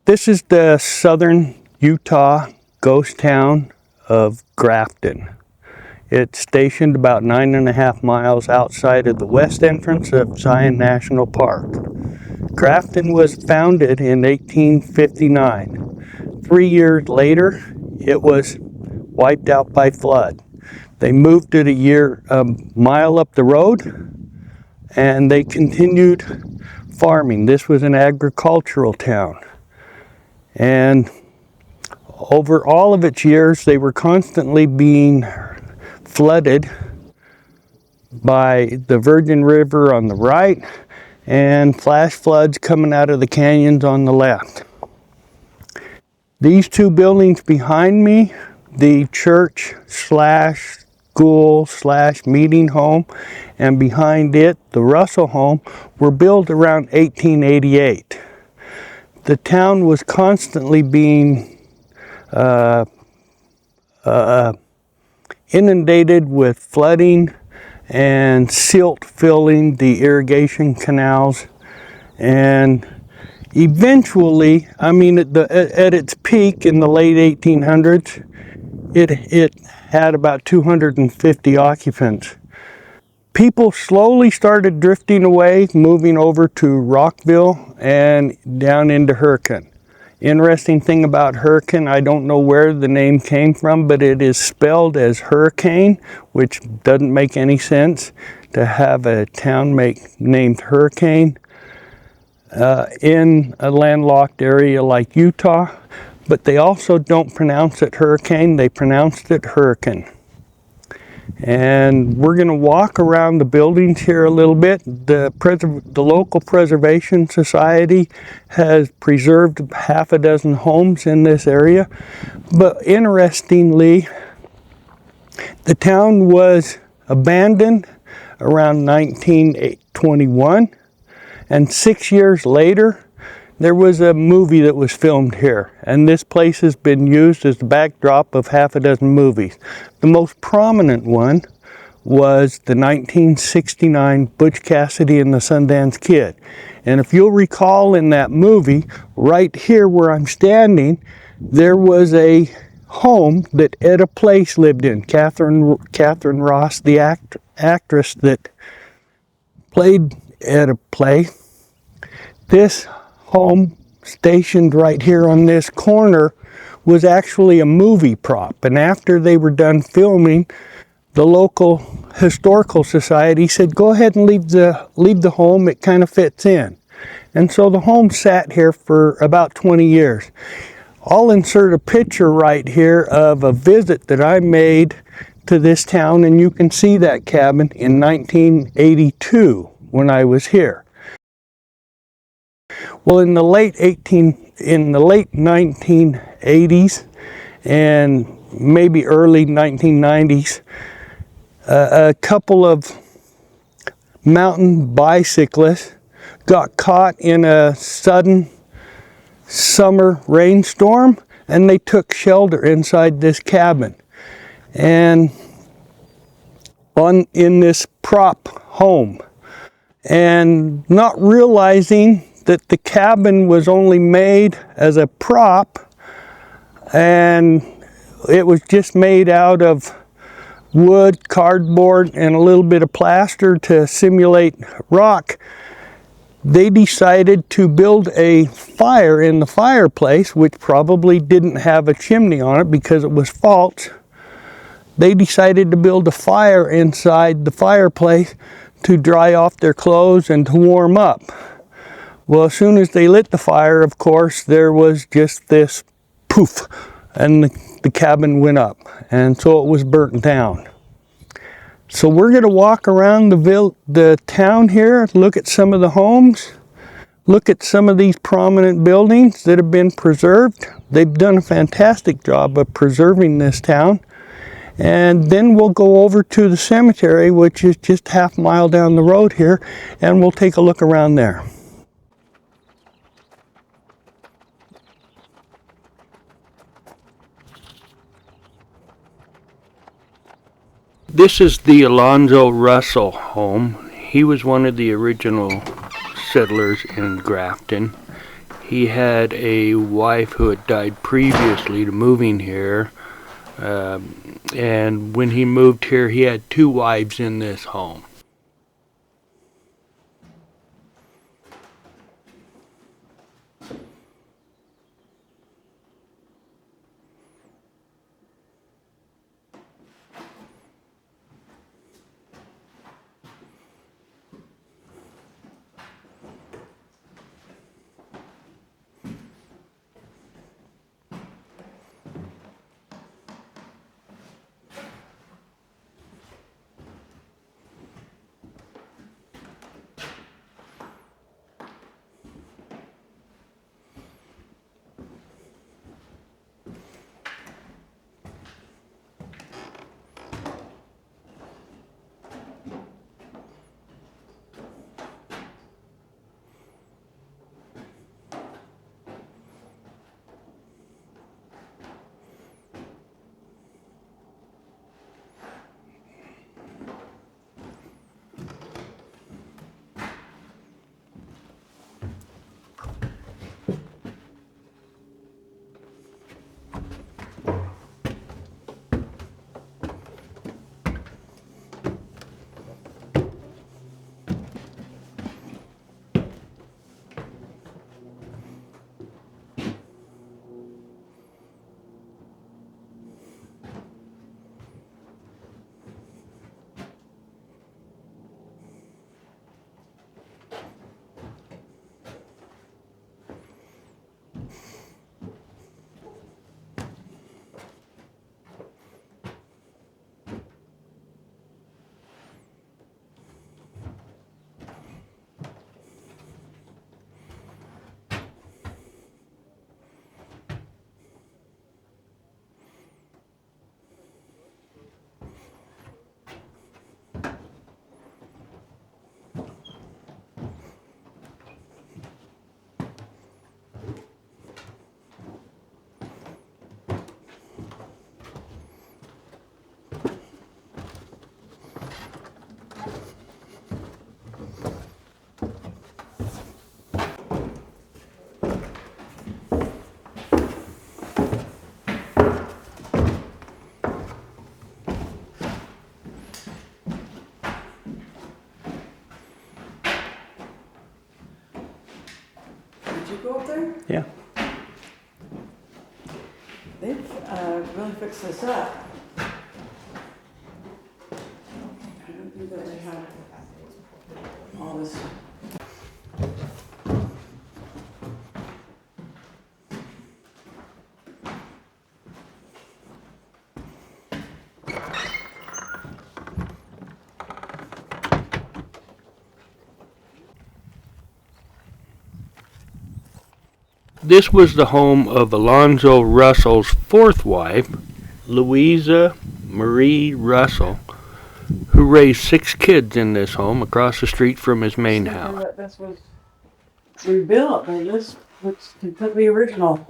This is the southern Utah ghost town of Grafton. It's stationed about 9.5 miles outside of the west entrance of Zion National Park. Grafton was founded in 1859. 3 years later, it was wiped out by flood. They moved it a mile up the road, and they continued farming. This was an agricultural town. And over all of its years, they were constantly being flooded by the Virgin River on the right and flash floods coming out of the canyons on the left. These two buildings behind me, the church slash school slash meeting home, and behind it, the Russell home, were built around 1888. The town was constantly being inundated with flooding and silt filling the irrigation canals, and eventually, I mean, at its peak in the late 1800s, it had about 250 occupants. People slowly started drifting away, moving over to Rockville and down into Hurricane. Interesting thing about Hurricane, I don't know where the name came from, but it is spelled as hurricane, which doesn't make any sense to have a town named Hurricane in a landlocked area like Utah. But they also don't pronounce it hurricane, they pronounced it hurricane. And we're going to walk around the buildings here a little bit. The local preservation society has preserved half a dozen homes in this area. But interestingly, the town was abandoned around 1921, and 6 years later, there was a movie that was filmed here, and this place has been used as the backdrop of half a dozen movies. The most prominent one was the 1969 Butch Cassidy and the Sundance Kid. And if you'll recall in that movie, right here where I'm standing, there was a home that Etta Place lived in. Catherine Ross, the actress that played Etta Place. This home stationed right here on this corner was actually a movie prop, and after they were done filming, the local historical society said, go ahead and leave the home, it kind of fits in. And so the home sat here for about 20 years. I'll insert a picture right here of a visit that I made to this town, and you can see that cabin in 1982 when I was here. Well, in the late 1980s and maybe early 1990s, a couple of mountain bicyclists got caught in a sudden summer rainstorm, and they took shelter inside this cabin. And in this prop home, and not realizing that the cabin was only made as a prop, and it was just made out of wood, cardboard, and a little bit of plaster to simulate rock. They decided to build a fire in the fireplace, which probably didn't have a chimney on it because it was false. They decided to build a fire inside the fireplace to dry off their clothes and to warm up. Well, as soon as they lit the fire, of course, there was just this poof, and the cabin went up, and so it was burnt down. So we're going to walk around the town here, look at some of the homes, look at some of these prominent buildings that have been preserved. They've done a fantastic job of preserving this town. And then we'll go over to the cemetery, which is just half a mile down the road here, and we'll take a look around there. This is the Alonzo Russell home. He was one of the original settlers in Grafton. He had a wife who had died previously to moving here. And when he moved here, he had 2 wives in this home. Go up there? Yeah. They've really fixed this up. I don't think that they have all this. This was the home of Alonzo Russell's 4th wife, Louisa Marie Russell, who raised 6 kids in this home across the street from his main house. This was rebuilt, but this looks completely original.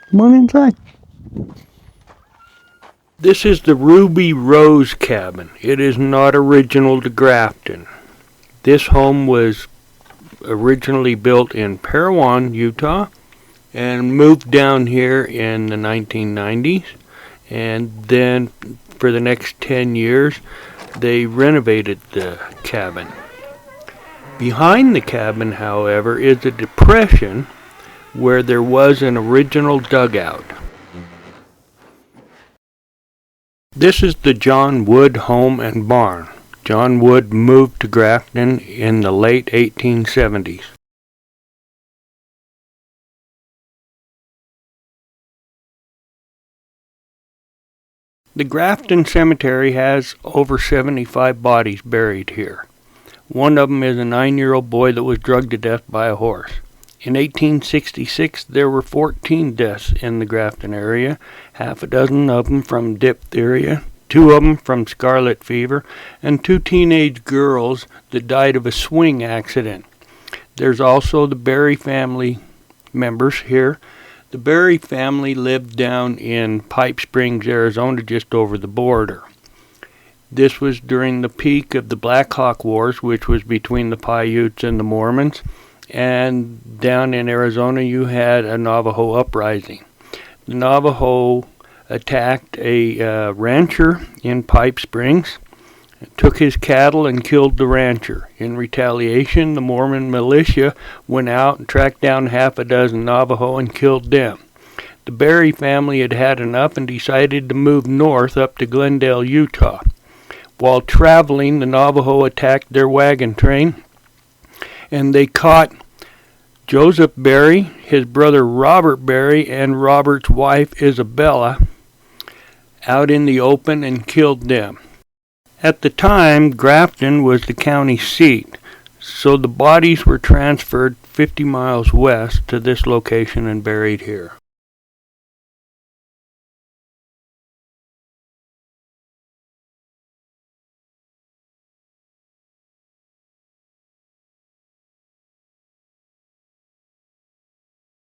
Come on inside. This is the Ruby Rose cabin. It is not original to Grafton. This home was originally built in Parowan, Utah, and moved down here in the 1990s. And then for the next 10 years, they renovated the cabin. Behind the cabin, however, is a depression where there was an original dugout. This is the John Wood home and barn. John Wood moved to Grafton in the late 1870s. The Grafton Cemetery has over 75 bodies buried here. One of them is a 9-year-old boy that was drugged to death by a horse. In 1866, there were 14 deaths in the Grafton area, half a dozen of them from diphtheria, 2 of them from scarlet fever, and 2 teenage girls that died of a swing accident. There's also the Berry family members here. The Berry family lived down in Pipe Springs, Arizona, just over the border. This was during the peak of the Black Hawk Wars, which was between the Paiutes and the Mormons. And down in Arizona, you had a Navajo uprising. The Navajo attacked a rancher in Pipe Springs, took his cattle and killed the rancher. In retaliation, the Mormon militia went out and tracked down half a dozen Navajo and killed them. The Berry family had had enough and decided to move north up to Glendale, Utah. While traveling, the Navajo attacked their wagon train, and they caught Joseph Berry, his brother Robert Berry, and Robert's wife Isabella out in the open and killed them. At the time, Grafton was the county seat, so the bodies were transferred 50 miles west to this location and buried here.